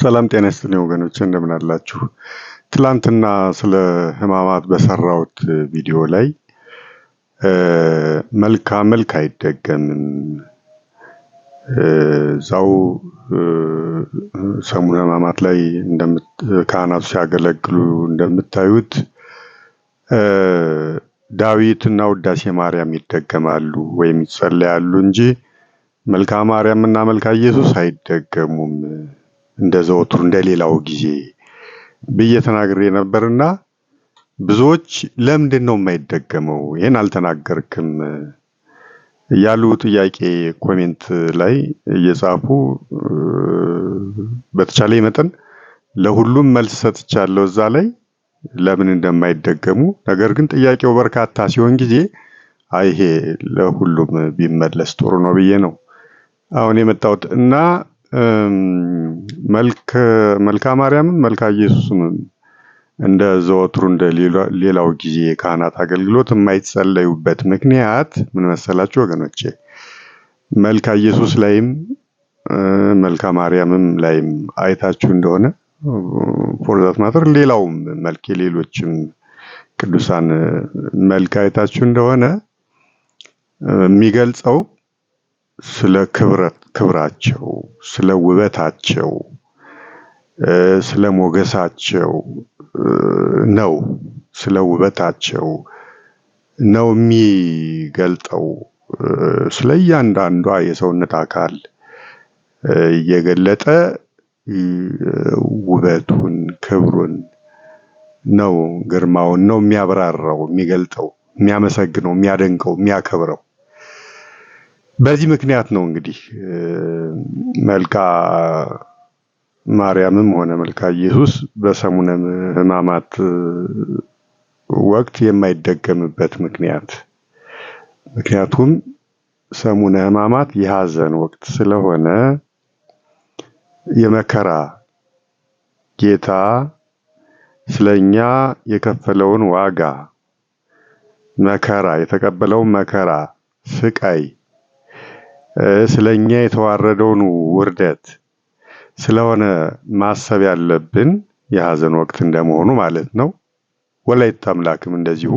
ሰላም ጤና ይስጥልኝ ወገኖች እንደምን አላችሁ? ትላንትና ስለ ሕማማት በሰራሁት ቪዲዮ ላይ መልክ አይደገምም እዛው ሰሙነ ሕማማት ላይ ካህናቱ ሲያገለግሉ እንደምታዩት ዳዊትና ውዳሴ ማርያም ይደገማሉ ወይም ይጸለያሉ እንጂ መልካ ማርያምና መልካ ኢየሱስ አይደገሙም እንደዘወትሩ እንደሌላው ጊዜ ብዬ ተናግሬ ነበርና ብዙዎች ለምንድነው የማይደገመው ይሄን አልተናገርክም ያሉ ጥያቄ ኮሜንት ላይ እየጻፉ በተቻለ መጠን ለሁሉም መልስ ሰጥቻለሁ እዛ ላይ ለምን እንደማይደገሙ ነገር ግን ጥያቄው በርካታ ሲሆን ጊዜ አይሄ ለሁሉም ቢመለስ ጥሩ ነው ብዬ ነው አሁን የመጣሁት እና መልካ ማርያምም መልካ ኢየሱስም እንደ ዘወትሩ እንደ ሌላው ጊዜ ካህናት አገልግሎት የማይጸለዩበት ምክንያት ምን መሰላችሁ ወገኖቼ መልካ ኢየሱስ ላይም መልካ ማርያምም ላይም አይታችሁ እንደሆነ ፎርዛት ማተር ሌላውም መልክ ሌሎችም ቅዱሳን መልክ አይታችሁ እንደሆነ የሚገልጸው ስለ ክብራቸው ስለ ውበታቸው ስለ ሞገሳቸው ነው ስለ ውበታቸው ነው የሚገልጠው ስለ እያንዳንዷ የሰውነት አካል እየገለጠ ውበቱን ክብሩን ነው ግርማውን ነው የሚያብራራው የሚገልጠው የሚያመሰግነው የሚያደንቀው የሚያከብረው በዚህ ምክንያት ነው እንግዲህ መልካ ማርያምም ሆነ መልካ ኢየሱስ በሰሙነ ሕማማት ወቅት የማይደገምበት ምክንያቱም ሰሙነ ሕማማት የሐዘን ወቅት ስለሆነ የመከራ ጌታ ስለኛ የከፈለውን ዋጋ መከራ የተቀበለውን መከራ ስቃይ ስለኛ የተዋረደውን ውርደት ስለሆነ ማሰብ ያለብን የሐዘን ወቅት እንደመሆኑ ማለት ነው ወላይታ አምላክም እንደዚሁ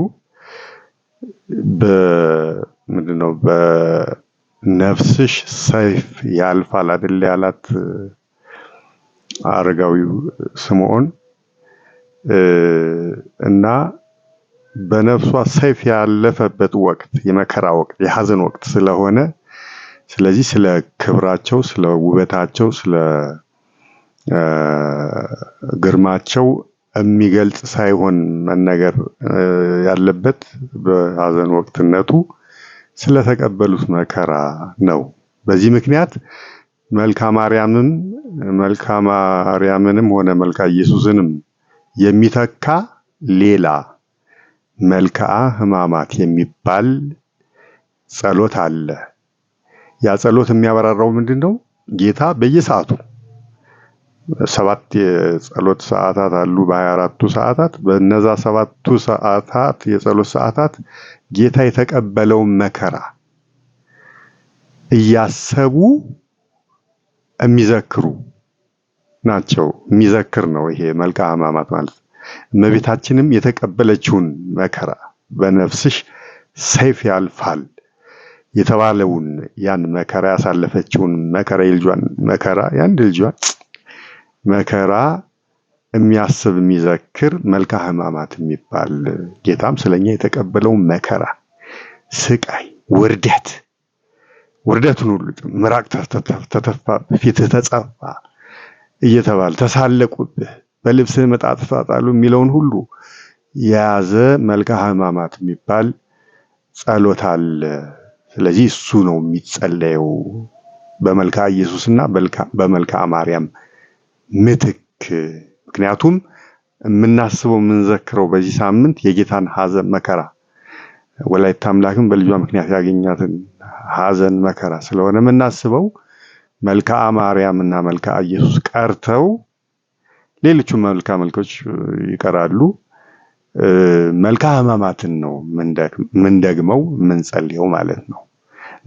ምንድነው በነፍስሽ ሰይፍ ያልፋል አይደል ያላት አረጋዊው ስምዖን እና በነፍሷ ሰይፍ ያለፈበት ወቅት የመከራ ወቅት የሐዘን ወቅት ስለሆነ ስለዚህ ስለ ክብራቸው ስለ ውበታቸው ስለ ግርማቸው የሚገልጽ ሳይሆን መነገር ያለበት በሐዘን ወቅትነቱ ስለተቀበሉት መከራ ነው በዚህ ምክንያት መልካ ማርያምንም ሆነ መልካ ኢየሱስንም የሚተካ ሌላ መልክዓ ሕማማት የሚባል ጸሎት አለ ያ ጸሎት የሚያበራራው ምንድነው ጌታ በየሰዓቱ 7 የጸሎት ሰዓታት አሉ በ24ቱ ሰዓታት በእነዛ 7ቱ ሰዓታት የጸሎት ሰዓታት ጌታ የተቀበለው መከራ እያሰቡ የሚዘክሩ ናቸው የሚዘክር ነው ይሄ መልክዓ ሕማማት ማለት እመቤታችንም የተቀበለችውን መከራ በነፍስሽ ሰይፍ ያልፋል የተባለውን ያን መከራ ያሳለፈችውን መከራ የልጇን መከራ ያንድ ልጇን መከራ የሚያስብ የሚዘክር መልክዓ ሕማማት የሚባል ጌታም ስለኛ የተቀበለው መከራ ስቃይ ውርደቱን ሁሉ ምራቅ ተተፋ ፊትህ ተጸፋ እየተባለ ተሳለቁብህ በልብስህ መጣጥፍ ተጣሉ የሚለውን ሁሉ የያዘ መልክዓ ሕማማት የሚባል ጸሎት አለ ስለዚህ እሱ ነው የሚጸለየው በመልክዓ ኢየሱስና በመልክዓ ማርያም ምትክ ምክንያቱም የምናስበው የምንዘክረው በዚህ ሳምንት የጌታን ሐዘን መከራ ወላይታ አምላክም በልጇ ምክንያት ያገኛትን ሐዘን መከራ ስለሆነ የምናስበው መልክዓ ማርያምና መልክዓ ኢየሱስ ቀርተው ሌሎቹ መልኮች ይቀራሉ መልክዓ ሕማማትን ነው ምን ደግመው ምን ጸልየው ማለት ነው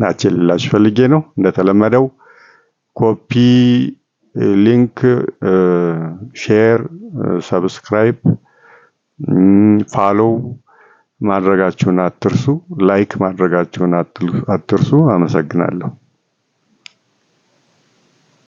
ናቸልላችሁ ፈልጌ ነው እንደተለመደው ኮፒ ሊንክ፣ ሼር፣ ሰብስክራይብ፣ ፋሎው ማድረጋችሁን አትርሱ። ላይክ ማድረጋችሁን አትርሱ። አመሰግናለሁ።